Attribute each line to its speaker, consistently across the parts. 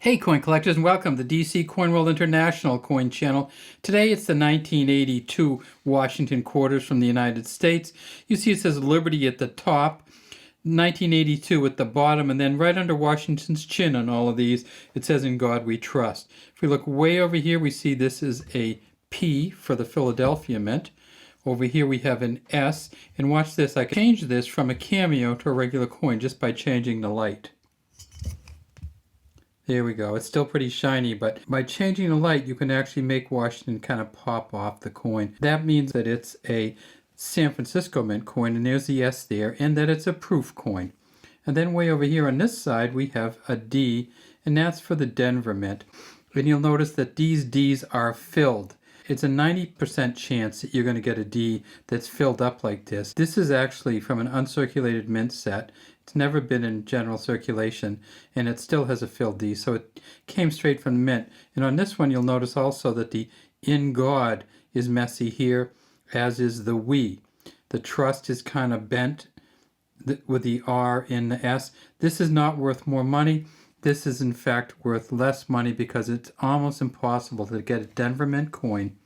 Speaker 1: Hey coin collectors, and welcome to DC Coin World International Coin Channel. Today it's the 1982 Washington quarters from the United States. You see it says Liberty at the top, 1982 at the bottom, and then right under Washington's chin on all of these it says "In God We Trust." If we look way over here, we see this is a P for the Philadelphia Mint. Over here we have an S, and watch this, I can change this from a cameo to a regular coin just by changing the light. There we go. It's still pretty shiny, but by changing the light, you can actually make Washington kind of pop off the coin. That means that it's a San Francisco Mint coin, and there's the S there, and that it's a proof coin. And then way over here on this side, we have a D, and that's for the Denver Mint. And you'll notice that these Ds are filled. It's a 90% chance that you're going to get a D that's filled up like this. This is actually from an uncirculated mint set. It's never been in general circulation, and it still has a filled D, so it came straight from the mint. And on this one, you'll notice also that the "In God" is messy here, as is the "We." The "Trust" is kind of bent with the R in the S. This is not worth more money. This is in fact worth less money because it's almost impossible to get a Denver Mint coin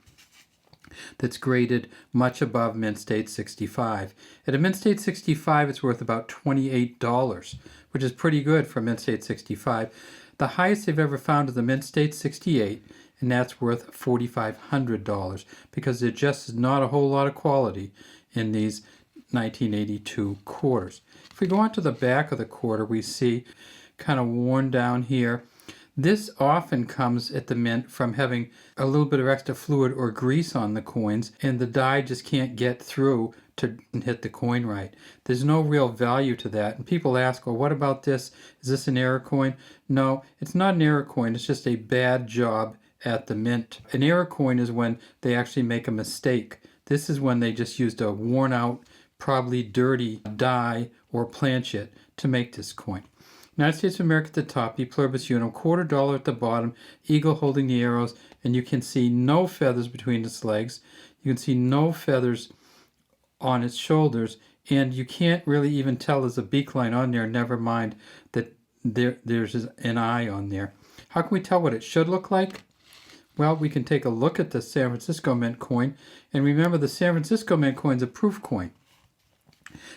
Speaker 1: that's graded much above Mint State 65. At a Mint State 65, it's worth about $28, which is pretty good for Mint State 65. The highest they've ever found is the Mint State 68, and that's worth $4,500 because there just is not a whole lot of quality in these 1982 quarters. If we go on to the back of the quarter, we see kind of worn down here. This often comes at the mint from having a little bit of extra fluid or grease on the coins, and the die just can't get through to hit the coin right. There's no real value to that. And people ask, well, what about this? Is this an error coin? No, it's not an error coin. It's just a bad job at the mint. An error coin is when they actually make a mistake. This is when they just used a worn out, probably dirty die or planchet to make this coin. United States of America at the top, E pluribus unum, $quarter at the bottom, eagle holding the arrows, and you can see no feathers between its legs. You can see no feathers on its shoulders, and you can't really even tell there's a beak line on there, never mind that there's an eye on there. How can we tell what it should look like? Well, we can take a look at the San Francisco Mint coin, and remember the San Francisco Mint coin is a proof coin.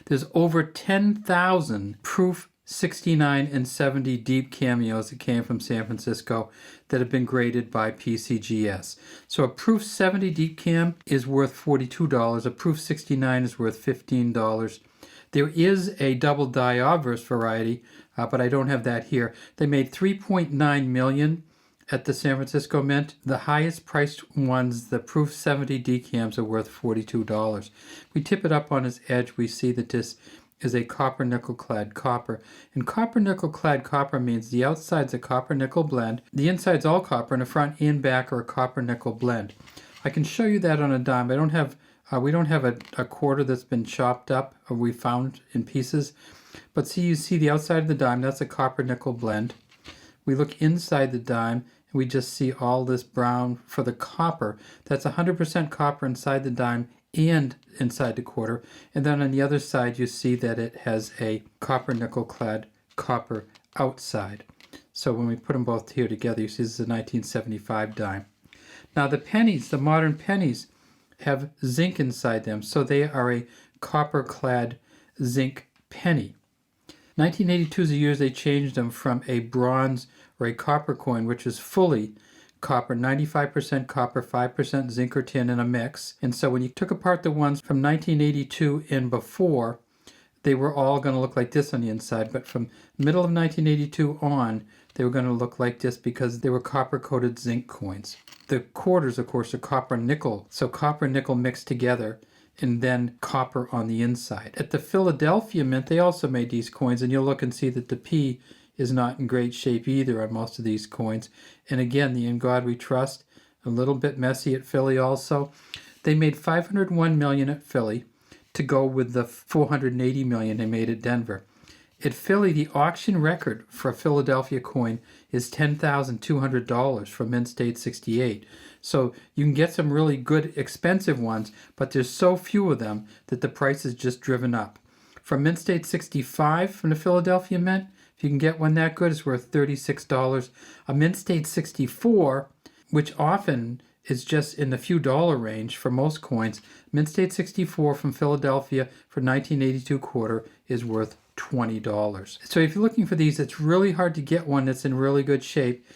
Speaker 1: There's over 10,000 proof 69 and 70 deep cameos that came from San Francisco that have been graded by PCGS. So a proof 70 deep cam is worth $42. A proof 69 is worth $15. There is a double die obverse variety, but I don't have that here. They made 3.9 million at the San Francisco Mint. The highest priced ones, the proof 70 decams, are worth $42. We tip it up on its edge, we see that this is a copper nickel clad copper. And copper nickel clad copper means the outside's a copper nickel blend, the inside's all copper, and the front and back are a copper nickel blend. I can show you that on a dime. We don't have a quarter that's been chopped up or we found in pieces. But you see the outside of the dime, that's a copper nickel blend. We look inside the dime and we just see all this brown for the copper. That's 100% copper inside the dime and inside the quarter, and then on the other side you see that it has a copper nickel clad copper outside. So when we put them both here together, you see this is a 1975 dime. Now the pennies, the modern pennies, have zinc inside them, so they are a copper clad zinc penny. 1982 is the year they changed them from a bronze or a copper coin, which is fully copper, 95% copper, 5% zinc or tin in a mix. And so when you took apart the ones from 1982 and before, they were all going to look like this on the inside. But from middle of 1982 on, they were going to look like this because they were copper-coated zinc coins. The quarters, of course, are copper nickel. So copper nickel mixed together and then copper on the inside. At the Philadelphia Mint, they also made these coins, and you'll look and see that the P is not in great shape either on most of these coins. And again, the "In God We Trust," a little bit messy at Philly also. They made $501 million at Philly to go with the $480 million they made at Denver. At Philly, the auction record for a Philadelphia coin is $10,200 from Mint State 68. So you can get some really good expensive ones, but there's so few of them that the price is just driven up. From Mint State 65 from the Philadelphia Mint, If you can get one that good, it's worth $36. A mint state 64, which often is just in the few dollar range for most coins. Mint state 64 from Philadelphia for 1982 quarter is worth $20. So if you're looking for these, it's really hard to get one that's in really good shape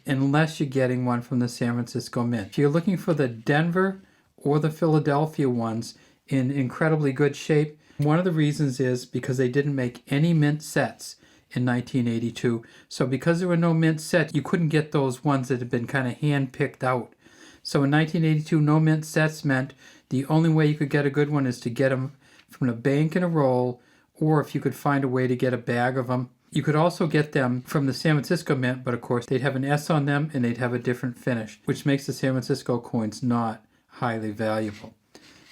Speaker 1: unless you're getting one from the San Francisco Mint. If you're looking for the Denver or the Philadelphia ones in incredibly good shape, one of the reasons is because they didn't make any mint sets in 1982. So because there were no mint sets, you couldn't get those ones that had been kind of hand-picked out. So in 1982, no mint sets meant the only way you could get a good one is to get them from a bank in a roll, or if you could find a way to get a bag of them. You could also get them from the San Francisco Mint, but of course they'd have an S on them and they'd have a different finish, which makes the San Francisco coins not highly valuable.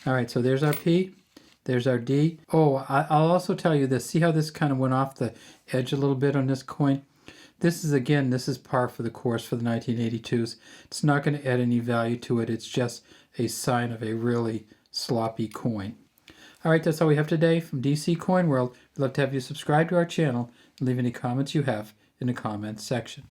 Speaker 1: All right, so there's our P, there's our D. Oh, I'll also tell you this. See how this kind of went off the edge a little bit on this coin? This is par for the course for the 1982s. It's not going to add any value to it. It's just a sign of a really sloppy coin. All right, that's all we have today from DC Coin World. We'd love to have you subscribe to our channel and leave any comments you have in the comments section.